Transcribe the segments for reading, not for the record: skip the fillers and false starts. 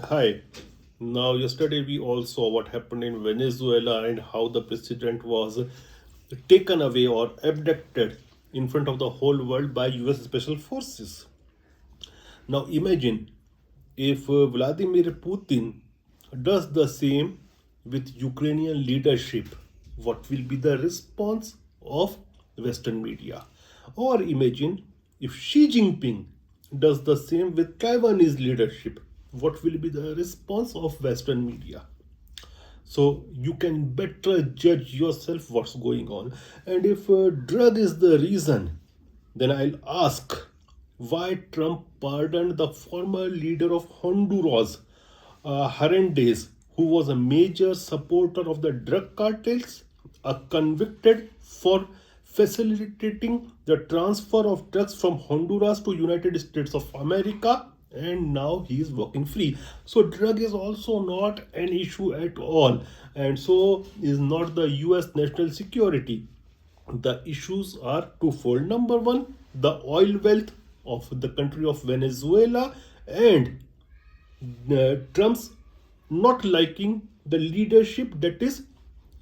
Hi. Now, yesterday we all saw what happened in Venezuela and how the president was taken away or abducted in front of the whole world by US Special Forces. Now, imagine if Vladimir Putin does the same with Ukrainian leadership, what will be the response of Western media? Or imagine if Xi Jinping does the same with Taiwanese leadership, what will be the response of Western media? So you can better judge yourself what's going on. And if drug is the reason, then I'll ask why Trump pardoned the former leader of Honduras, Hernandez, who was a major supporter of the drug cartels, convicted for facilitating the transfer of drugs from Honduras to United States of America, and now he is walking free. So drug is also not an issue at all, and so is not the US national security. The issues are twofold. Number one, the oil wealth of the country of Venezuela, and Trump's not liking the leadership that is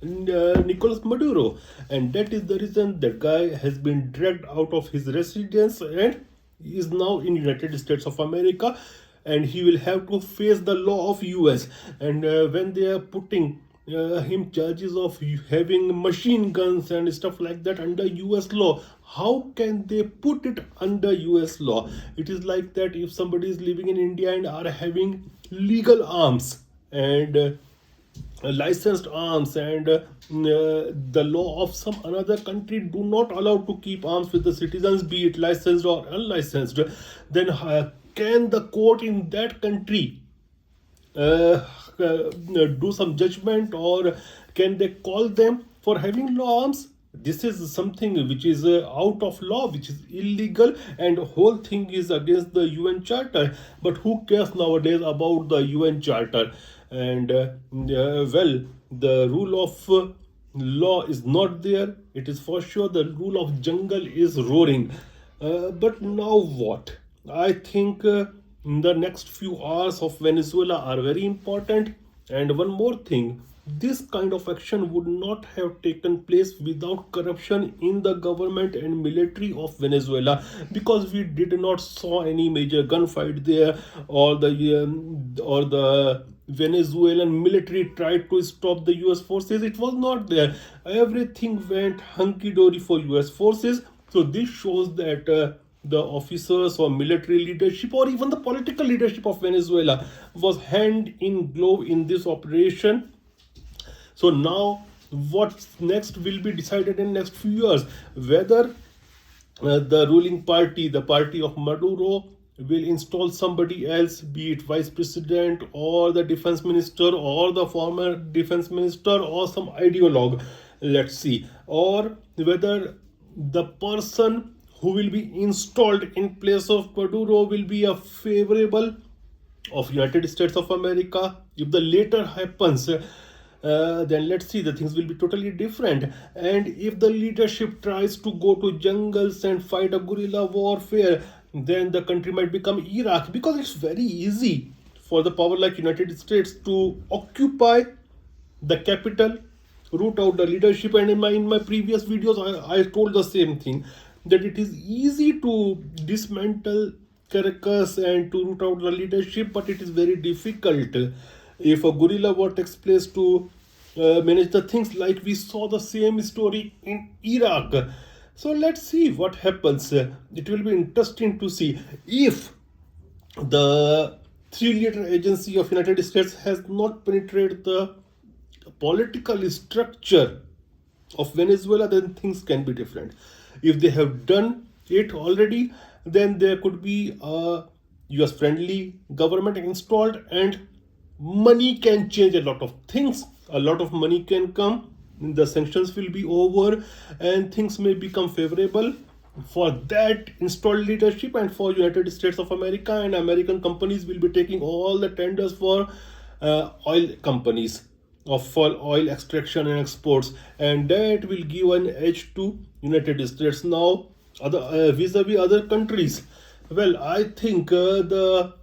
Nicolas Maduro, and that is the reason that guy has been dragged out of his residence and is now in United States of America, and he will have to face the law of US. And when they are putting him charges of having machine guns and stuff like that under US law, how can they put it under US law? It is like that if somebody is living in India and are having legal arms and licensed arms, and the law of some another country do not allow to keep arms with the citizens, be it licensed or unlicensed, then can the court in that country do some judgment, or can they call them for having law arms? This is something which is out of law, which is illegal, and whole thing is against the UN Charter. But who cares nowadays about the UN Charter? And well, the rule of law is not there. It is for sure the rule of jungle is roaring. But now what? I think the next few hours of Venezuela are very important. And one more thing, this kind of action would not have taken place without corruption in the government and military of Venezuela, because we did not saw any major gunfight there, or the Venezuelan military tried to stop the US forces. It was not there. Everything went hunky dory for US forces. So this shows that the officers or military leadership or even the political leadership of Venezuela was hand in glove in this operation. So now what's next will be decided in next few years, whether the ruling party, the party of Maduro, will install somebody else, be it vice president or the defense minister or the former defense minister or some ideologue, let's see, or whether the person who will be installed in place of Maduro will be a favorable of United States of America. If the latter happens, then let's see, the things will be totally different. And if the leadership tries to go to jungles and fight a guerrilla warfare, then the country might become Iraq, because it's very easy for the power like United States to occupy the capital, root out the leadership. And in my previous videos, I told the same thing, that it is easy to dismantle Caracas and to root out the leadership, but it is very difficult if a guerrilla war takes place to manage the things, like we saw the same story in Iraq. So let's see what happens. It will be interesting to see if the three-letter agency of United States has not penetrated the political structure of Venezuela, then things can be different. If they have done it already, then there could be a US friendly government installed, and money can change a lot of things. A lot of money can come, the sanctions will be over, and things may become favorable for that installed leadership and for United States of America, and American companies will be taking all the tenders for oil companies for oil extraction and exports, and that will give an edge to United States. Now, other vis-a-vis other countries, well, I think the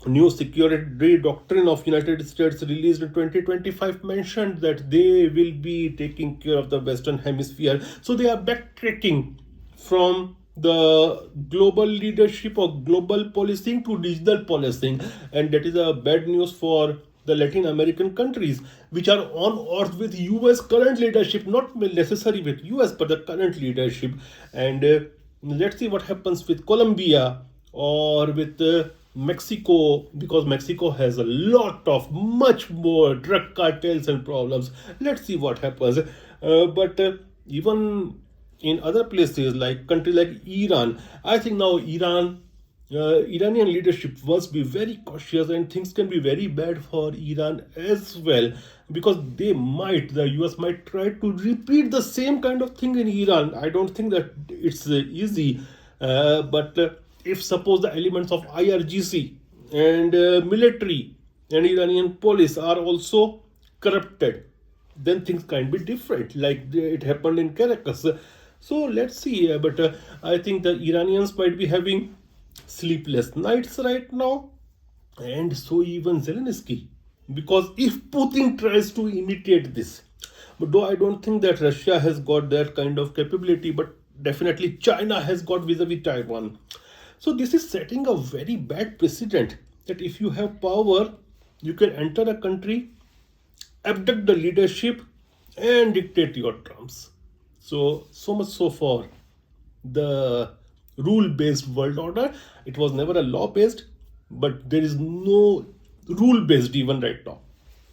new security doctrine of United States released in 2025 mentioned that they will be taking care of the Western Hemisphere. So they are backtracking from the global leadership or global policing to regional policing, and that is a bad news for the Latin American countries which are on earth with US current leadership, not necessarily with US but the current leadership. And let's see what happens with Colombia or with Mexico, because Mexico has a lot of much more drug cartels and problems. Let's see what happens. But even in other places like country like Iran, I think now Iranian leadership must be very cautious, and things can be very bad for Iran as well, because the US might try to repeat the same kind of thing in Iran. I don't think that it's easy, but if suppose the elements of IRGC and military and Iranian police are also corrupted, then things can be different, like it happened in Caracas. So let's see. But I think the Iranians might be having sleepless nights right now, and so even Zelensky. Because if Putin tries to imitate this, but though I don't think that Russia has got that kind of capability, but definitely China has got vis-a-vis Taiwan. So this is setting a very bad precedent that if you have power, you can enter a country, abduct the leadership, and dictate your terms. So much so for the rule-based world order. It was never a law-based, but there is no rule-based even right now.